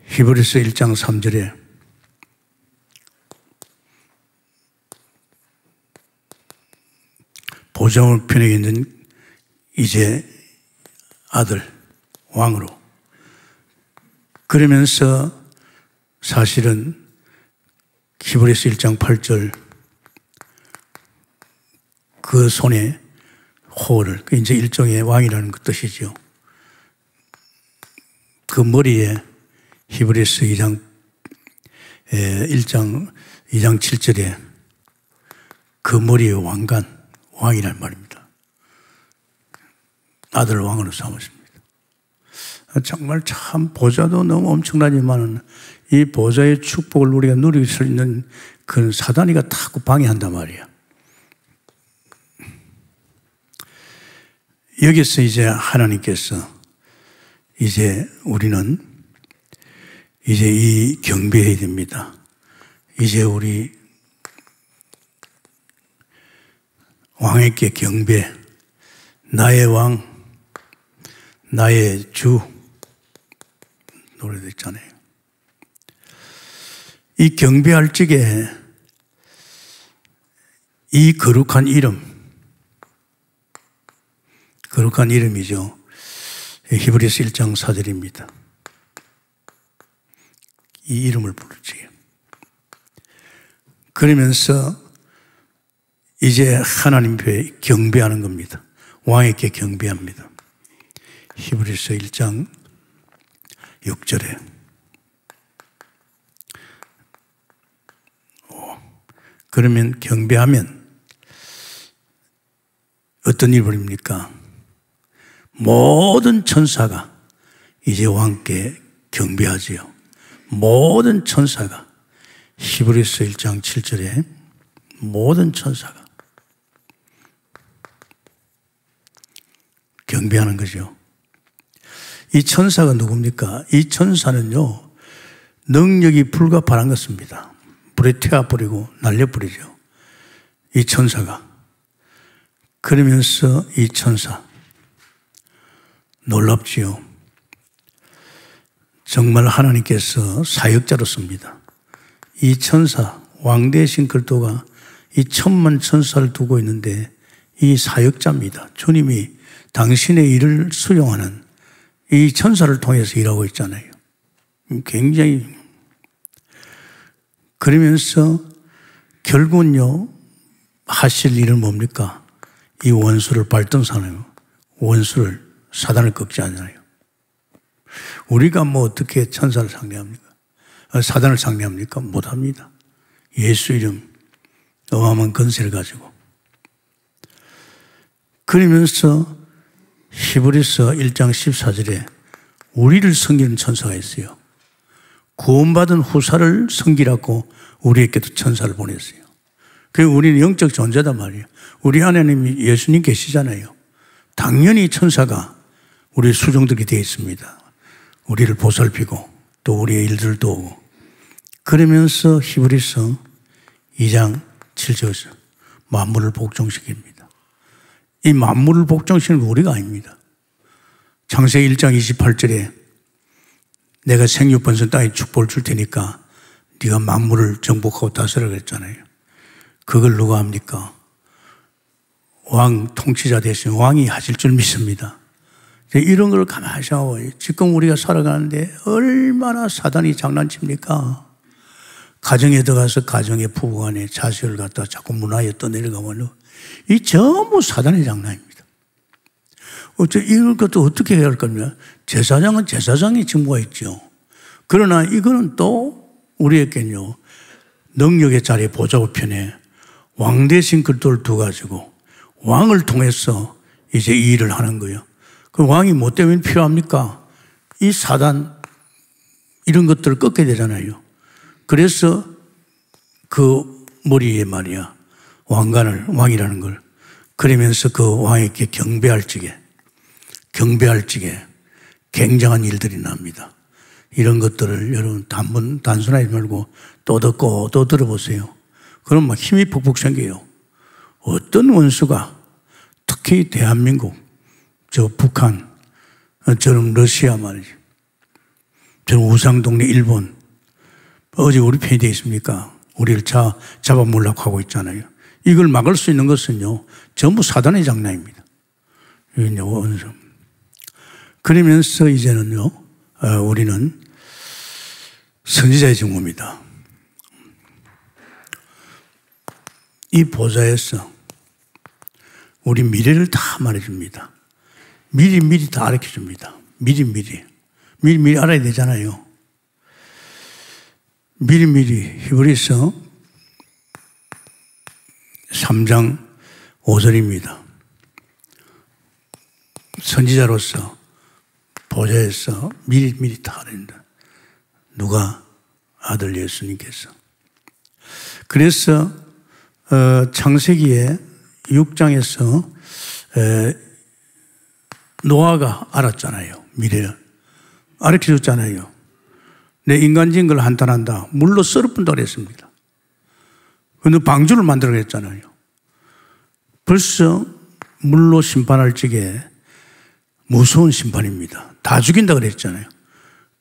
히브리서 1장 3절에 보좌 우편에 있는 이제 아들 왕으로, 그러면서 사실은 히브리서 1장 8절 그 손에 호를, 그 이제 일종의 왕이라는 그 뜻이죠. 그 머리에 히브리서 2장 7절에 그 머리에 왕이란 말입니다. 아들 왕으로 삼았습니다. 정말 참 보좌도 너무 엄청나지만 이 보좌의 축복을 우리가 누릴 수 있는 그 사단이가 자꾸 방해한단 말이야. 여기서 이제 하나님께서 이제 우리는 이제 이 경배해야 됩니다. 이제 우리 왕에게 경배, 나의 왕, 나의 주, 노래도 있잖아요. 이 경배할 적에 이 거룩한 이름이죠. 히브리서 1장 4절입니다. 이 이름을 부르지. 그러면서 이제 하나님 앞에 경배하는 겁니다. 왕에게 경배합니다. 히브리서 1장 6절에 그러면 경배하면 어떤 일이 벌입니까? 모든 천사가 이제 왕께 경배하지요. 모든 천사가, 히브리서 1장 7절에 모든 천사가 경배하는 거죠. 이 천사가 누굽니까? 이 천사는요, 능력이 불가파란 것입니다. 불에 태워버리고 날려버리죠. 이 천사가. 그러면서 이 천사, 놀랍지요. 정말 하나님께서 사역자로 씁니다. 이 천사, 왕 대신 그리스도가 이 1000만 천사를 두고 있는데 이 사역자입니다. 주님이 당신의 일을 수용하는 이 천사를 통해서 일하고 있잖아요. 굉장히. 그러면서 결국은요, 하실 일은 뭡니까? 이 원수를 발등사나요. 원수를, 사단을 꺾지 않아요. 우리가 뭐 어떻게 천사를 상대합니까? 사단을 상대합니까? 못합니다. 예수 이름, 어마어마한 권세를 가지고. 그러면서 히브리서 1장 14절에 우리를 섬기는 천사가 있어요. 구원받은 후사를 섬기라고 우리에게도 천사를 보냈어요. 그래서 우리는 영적 존재단 말이에요. 우리 하나님이 예수님 계시잖아요. 당연히 천사가 우리 수종들이 되어 있습니다. 우리를 보살피고 또 우리의 일들을 도우고. 그러면서 히브리서 2장 7절에서 만물을 복종시킵니다. 이 만물을 복종시키는 건 우리가 아닙니다. 창세기 1장 28절에 내가 생육번성 땅에 축복을 줄 테니까 네가 만물을 정복하고 다스려 그랬잖아요. 그걸 누가 합니까? 왕 통치자 대신 왕이 하실 줄 믿습니다. 이런 걸 가만히 생각해요. 지금 우리가 살아가는데 얼마나 사단이 장난칩니까? 가정에 들어가서 가정의 부부간에 자식을 갖다 자꾸 문화에 떠내려가면 이 전부 사단의 장난입니다. 이런 것도 어떻게 해야 할 겁니까? 제사장은 제사장의 직무가 있죠. 그러나 이거는 또 우리에게는요, 능력의 자리에 보좌 우편에 왕 대신 그리스도를 두어가지고 왕을 통해서 이제 이 일을 하는 거예요. 그 왕이 뭐 때문에 필요합니까? 이 사단 이런 것들을 꺾게 되잖아요. 그래서 그 머리에 말이야, 왕이라는 걸. 그러면서 그 왕에게 경배할 적에 굉장한 일들이 납니다. 이런 것들을 여러분 단순하지 말고 또 듣고 또 들어보세요. 그럼 막 힘이 푹푹 생겨요. 어떤 원수가 특히 대한민국, 저 북한, 저런 러시아 말이지, 저런 우상동네 일본, 어제 우리 편이 되어 있습니까? 우리를 잡아먹으려고 하고 있잖아요. 이걸 막을 수 있는 것은요, 전부 사단의 장난입니다. 원수. 그러면서 이제는요, 우리는 선지자의 직무입니다. 이 보좌에서 우리 미래를 다 말해줍니다. 미리 다 가르쳐줍니다. 미리 알아야 되잖아요. 미리 히브리서 3장 5절입니다. 선지자로서 보좌에서 미리 다 알아야 누가? 아들 예수님께서. 그래서 창세기에 6장에서 노아가 알았잖아요. 미래를 가르쳐줬잖아요. 내 인간적인 걸 한탄한다. 물로 썰어뿐다 그랬습니다. 근데 방주를 만들어 그랬잖아요. 벌써 물로 심판할 적에 무서운 심판입니다. 다 죽인다 그랬잖아요.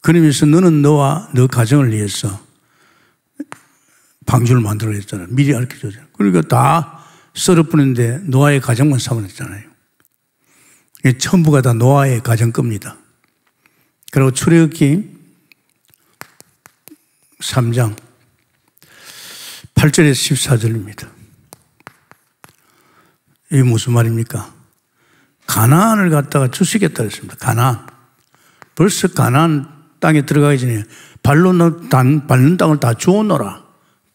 그러면서 너는 너와 너 가정을 위해서 방주를 만들어 그랬잖아요. 미리 가르쳐줬잖아요. 그러니까 다 썰어뿌는데 노아의 가정만 삼아냈잖아요. 전부가 다 노아의 가정 겁니다. 그리고 출애굽기 3장 8절에서 14절입니다. 이게 무슨 말입니까? 가나안을 갖다가 주시겠다 그랬습니다. 가나안. 벌써 가나안 땅에 들어가기 전에 밟는 땅을 다 주어놓으라.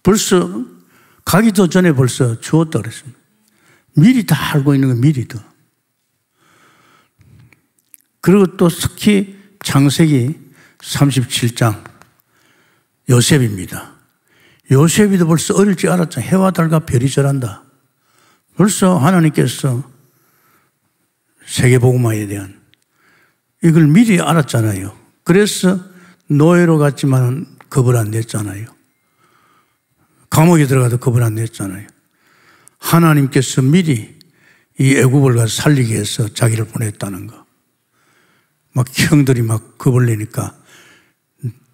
벌써 가기도 전에 벌써 주었다 그랬습니다. 미리 다 알고 있는 거 미리도. 그리고 또 특히 창세기 37장 요셉입니다. 요셉이도 벌써 어릴 줄 알았죠. 해와 달과 별이 절한다. 벌써 하나님께서 세계복음화에 대한 이걸 미리 알았잖아요. 그래서 노예로 갔지만 겁을 안 냈잖아요. 감옥에 들어가도 겁을 안 냈잖아요. 하나님께서 미리 이 애굽을 가서 살리기 위해서 자기를 보냈다는 거. 막 형들이 막 겁을 내니까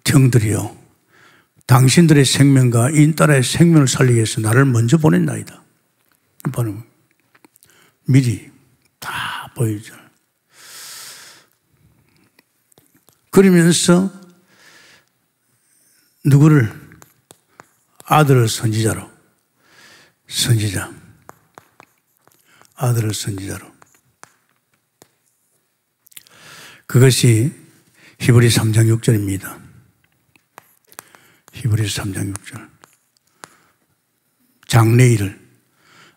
형들이요, 당신들의 생명과 인따라의 생명을 살리기 위해서 나를 먼저 보냈나이다. 미리 다 보여주잖아요. 그러면서 누구를? 아들을 선지자로. 아들을 선지자로. 그것이 히브리 3장 6절입니다. 히브리 3장 6절. 장래일을,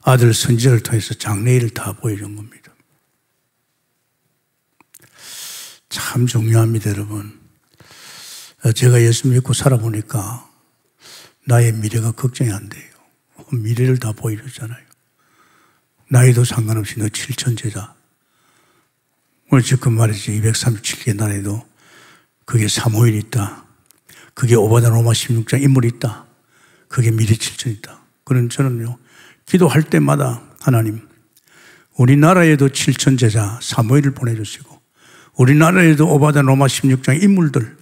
아들 선지자를 통해서 장래일을 다 보여준 겁니다. 참 중요합니다, 여러분. 제가 예수 믿고 살아보니까 나의 미래가 걱정이 안 돼요. 미래를 다 보여줬잖아요. 나이도 상관없이 너 칠천제자. 오늘 지금 말했지, 237개 나라에도 그게 사무엘이 있다. 그게 오바다 로마 16장 인물이 있다. 그게 미래 칠천이다. 그런 저는요, 기도할 때마다 하나님, 우리나라에도 칠천제자 사무엘을 보내주시고, 우리나라에도 오바다 로마 16장 인물들,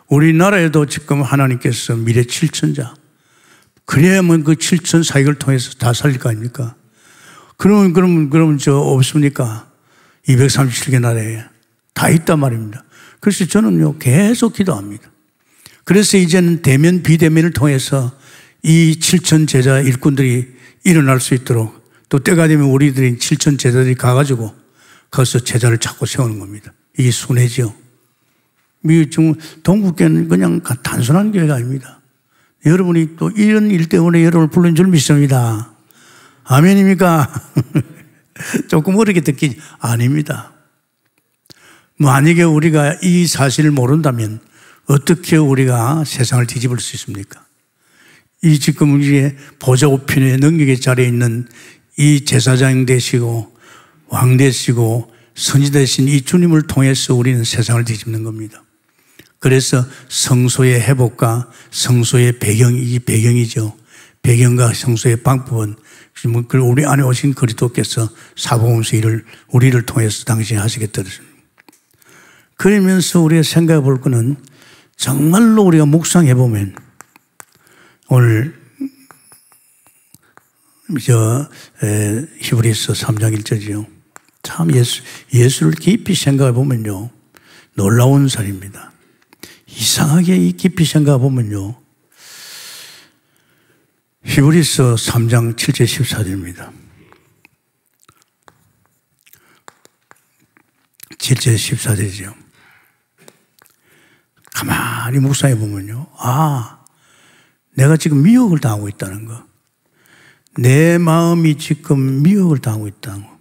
우리나라에도 지금 하나님께서 미래 칠천자, 그래야만 그 칠천 사역을 통해서 다 살릴 거 아닙니까? 그러면 저 없습니까? 237개 나라에 다 있단 말입니다. 그래서 저는요, 계속 기도합니다. 그래서 이제는 대면, 비대면을 통해서 이 7천 제자 일꾼들이 일어날 수 있도록, 또 때가 되면 우리들이 7천 제자들이 가가지고 거기서 제자를 찾고 세우는 겁니다. 이게 순회죠. 지금 동국교회는 그냥 단순한 교회가 아닙니다. 여러분이 또 이런 일 때문에 여러분을 부른 줄 믿습니다. 아멘입니까? 조금 어렵게 듣기 아닙니다. 만약에 우리가 이 사실을 모른다면 어떻게 우리가 세상을 뒤집을 수 있습니까? 이 지금 우리의 보좌 우편의 능력의 자리에 있는 이 제사장 되시고 왕 되시고 선지 되신 이 주님을 통해서 우리는 세상을 뒤집는 겁니다. 그래서 성소의 회복과 성소의 배경이죠. 배경과 성소의 방법은 우리 안에 오신 그리스도께서 사복음서 일을 우리를 통해서 당신이 하시겠다. 그러면서 우리가 생각해 볼 거는 정말로 우리가 묵상해 보면 오늘 히브리서 3장 1절이요. 참 예수를 깊이 생각해 보면요. 놀라운 사람입니다. 이상하게 깊이 생각해 보면요. 히브리서 3장 7절 14절입니다. 7절 14절이죠. 가만히 묵상해 보면요. 내가 지금 미혹을 당하고 있다는 거. 내 마음이 지금 미혹을 당하고 있다는 거.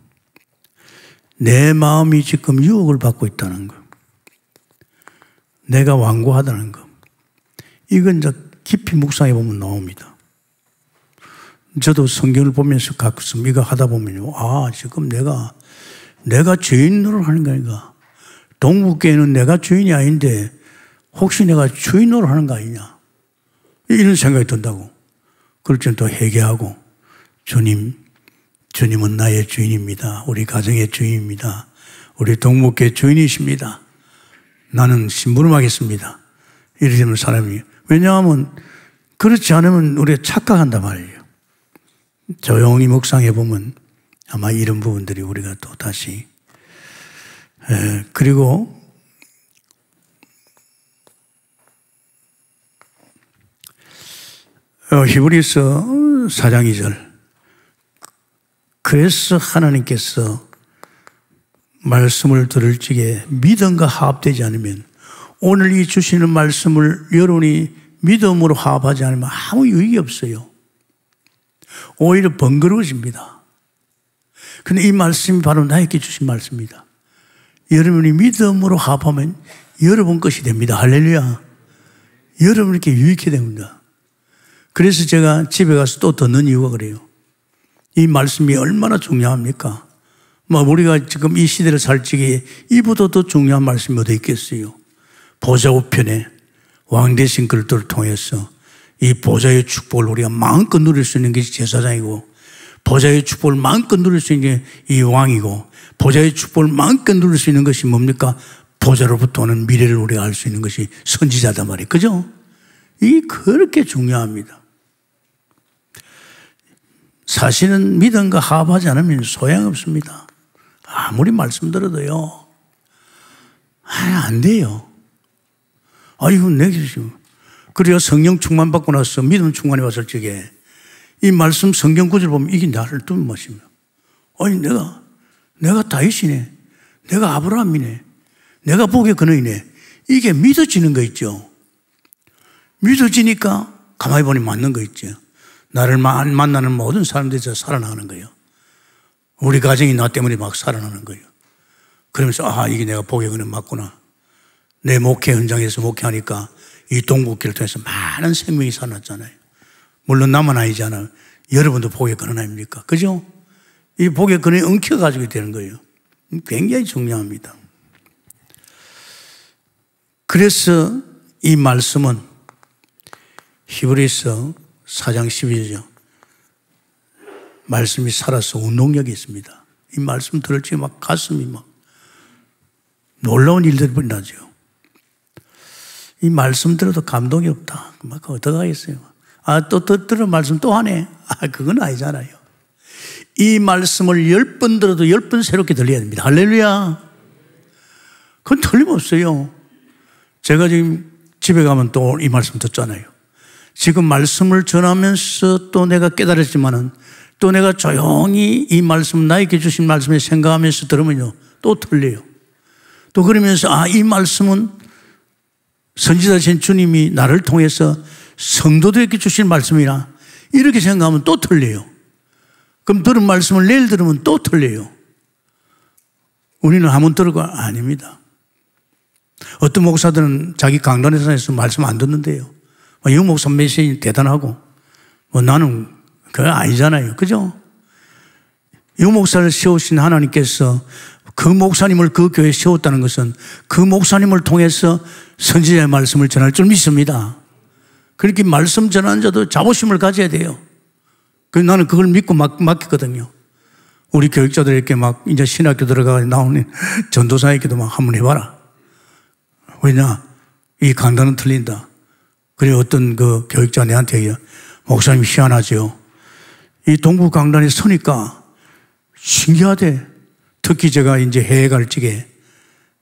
내 마음이 지금 유혹을 받고 있다는 거. 내가 완고하다는 거. 이건 이제 깊이 묵상해 보면 나옵니다. 저도 성경을 보면서 가끔 이거 하다 보면요. 지금 내가 주인 노릇 하는 거니까. 동국계에는 내가 주인이 아닌데 혹시 내가 주인 노릇 하는 거 아니냐. 이런 생각이 든다고. 그럴 때는 또 회개하고 주님은 나의 주인입니다. 우리 가정의 주인입니다. 우리 동목계 주인이십니다. 나는 심부름하겠습니다. 이렇게 되는 사람이. 왜냐하면 그렇지 않으면 우리가 착각한단 말이에요. 조용히 묵상해 보면 아마 이런 부분들이 우리가 또 다시 그리고 히브리서 4장 2절. 그래서 하나님께서 말씀을 들을 적에 믿음과 화합되지 않으면 오늘 이 주시는 말씀을 여러분이 믿음으로 화합하지 않으면 아무 유익이 없어요. 오히려 번거로워집니다. 근데 이 말씀이 바로 나에게 주신 말씀입니다. 여러분이 믿음으로 화합하면 여러분 것이 됩니다. 할렐루야. 여러분에게 유익이 됩니다. 그래서 제가 집에 가서 또 듣는 이유가 그래요. 이 말씀이 얼마나 중요합니까? 우리가 지금 이 시대를 살 적에 이보다 더 중요한 말씀이 어디 있겠어요? 보좌 우편에 왕 되신 그리스도를 통해서 이 보좌의 축복을 우리가 마음껏 누릴 수 있는 것이 제사장이고, 보좌의 축복을 마음껏 누릴 수 있는 게 이 왕이고, 보좌의 축복을 마음껏 누릴 수 있는 것이 뭡니까? 보좌로부터 오는 미래를 우리가 알 수 있는 것이 선지자단 말이에요. 그죠? 이게 그렇게 중요합니다. 사실은 믿음과 화합하지 않으면 소용없습니다. 아무리 말씀 들어도요. 안 돼요. 이거 그래야 성령 충만 받고 나서 믿음 충만이 왔을 적에 이 말씀 성경 구절 보면 이게 나를 뚫는 것입니다. 내가 다윗이네. 내가 아브라함이네. 내가 복의 근원이네. 이게 믿어지는 거 있죠. 믿어지니까 가만히 보니 맞는 거 있죠. 나를 만나는 모든 사람들이 살아나는 거예요. 우리 가정이 나 때문에 막 살아나는 거예요. 그러면서 이게 내가 복의 근원 맞구나. 내 목회 현장에서 목회하니까 이 동국길을 통해서 많은 생명이 살아났잖아요. 물론 나만 아니잖아요. 여러분도 복의 근원 아닙니까? 그죠? 이 복의 근원이 엉켜가지고 되는 거예요. 굉장히 중요합니다. 그래서 이 말씀은 히브리서 4장 12절 말씀이 살아서 운동력이 있습니다. 이 말씀 들을 때 막 가슴이 막 놀라운 일들이 일어나죠. 이 말씀 들어도 감동이 없다. 막 어떡하겠어요. 또 들은 말씀 또 하네. 그건 아니잖아요. 이 말씀을 10번 들어도 10번 새롭게 들려야 됩니다. 할렐루야. 그건 틀림없어요. 제가 지금 집에 가면 또 이 말씀 듣잖아요. 지금 말씀을 전하면서 또 내가 깨달았지만은 또 내가 조용히 이 말씀, 나에게 주신 말씀을 생각하면서 들으면요. 또 틀려요. 또 그러면서 이 말씀은 선지자신 주님이 나를 통해서 성도들에게 주신 말씀이라 이렇게 생각하면 또 틀려요. 그럼 들은 말씀을 내일 들으면 또 틀려요. 우리는 한번 들은 거 아닙니다. 어떤 목사들은 자기 강단에서 말씀 안 듣는데요. 이 목사 메시지 대단하고 나는 그거 아니잖아요. 그죠? 이 목사를 세우신 하나님께서 그 목사님을 그 교회에 세웠다는 것은 그 목사님을 통해서 선지자의 말씀을 전할 줄 믿습니다. 그렇게 말씀 전하는 자도 자부심을 가져야 돼요. 그래서 나는 그걸 믿고 맡겼거든요. 우리 교육자들에게 막 이제 신학교 들어가 나오는 전도사에게도 막 한번 해봐라. 왜냐? 이 강단은 틀린다. 그래 어떤 그 교육자 내한테 얘기해. 목사님 희한하죠. 이 동부 강단에 서니까 신기하대. 특히 제가 이제 해외 갈 적에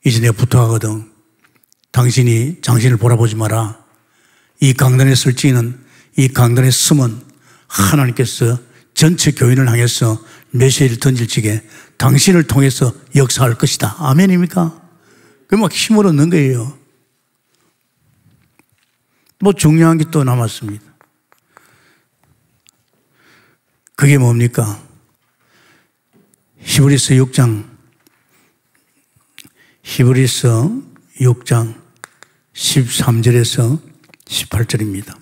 이제 내가 부탁하거든. 당신이 장신을 바라보지 마라. 이 강단에 설 적에는 이 강단에 서면 하나님께서 전체 교인을 향해서 메시지를 던질 적에 당신을 통해서 역사할 것이다. 아멘입니까? 그 막 힘을 얻는 거예요. 뭐 중요한 게 또 남았습니다. 그게 뭡니까? 히브리서 6장 13절에서 18절입니다.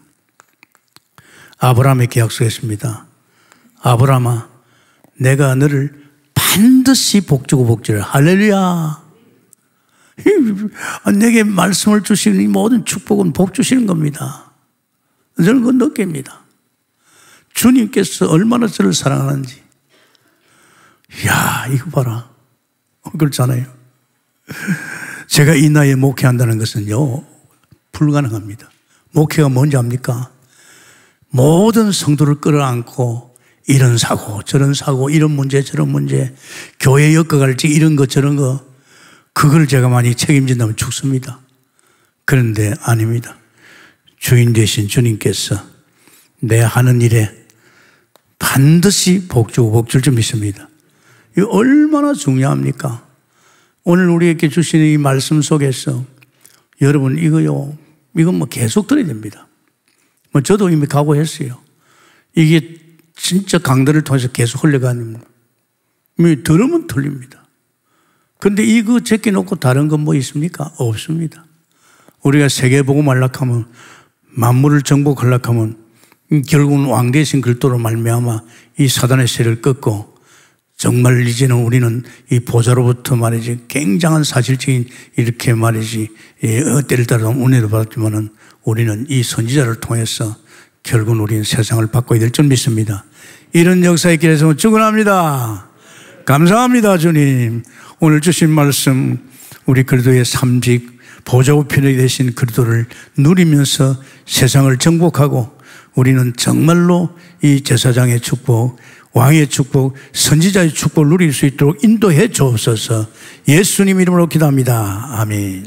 아브라함에게 약속했습니다. 아브라함아, 내가 너를 반드시 복주고 복주를. 할렐루야. 내게 말씀을 주시는 이 모든 축복은 복 주시는 겁니다. 저는 그건 느낍니다. 주님께서 얼마나 저를 사랑하는지. 이야, 이거 봐라. 그렇잖아요. 제가 이 나이에 목회한다는 것은요, 불가능합니다. 목회가 뭔지 압니까? 모든 성도를 끌어안고 이런 사고 저런 사고 이런 문제 저런 문제 교회 엮어갈지 이런 거 저런 거 그걸 제가 많이 책임진다면 죽습니다. 그런데 아닙니다. 주인 되신 주님께서 내 하는 일에 반드시 복주고 복줄 줄 믿습니다. 이거 얼마나 중요합니까? 오늘 우리에게 주시는 이 말씀 속에서 여러분 이건 뭐 계속 들어야 됩니다. 뭐 저도 이미 각오했어요. 이게 진짜 강단을 통해서 계속 흘러가는 들으면 틀립니다. 그런데 이거 제껴놓고 다른 건 뭐 있습니까? 없습니다. 우리가 세계복음을 하려면 만물을 정복하려고 하면 결국은 왕 대신 그리스도로 말미암아 이 사단의 세를 꺾고 정말 이제는 우리는 이 보좌로부터 말이지 굉장한 사실적인 이렇게 말이지 때를 따라 은혜도 받았지만은 우리는 이 선지자를 통해서 결국은 우리는 세상을 바꿔야 될 줄 믿습니다. 이런 역사의 길에서 축원합니다. 감사합니다, 주님. 오늘 주신 말씀 우리 그리스도의 삼직 보좌우편이 되신 그리스도를 누리면서 세상을 정복하고 우리는 정말로 이 제사장의 축복, 왕의 축복, 선지자의 축복을 누릴 수 있도록 인도해 주옵소서. 예수님 이름으로 기도합니다. 아멘.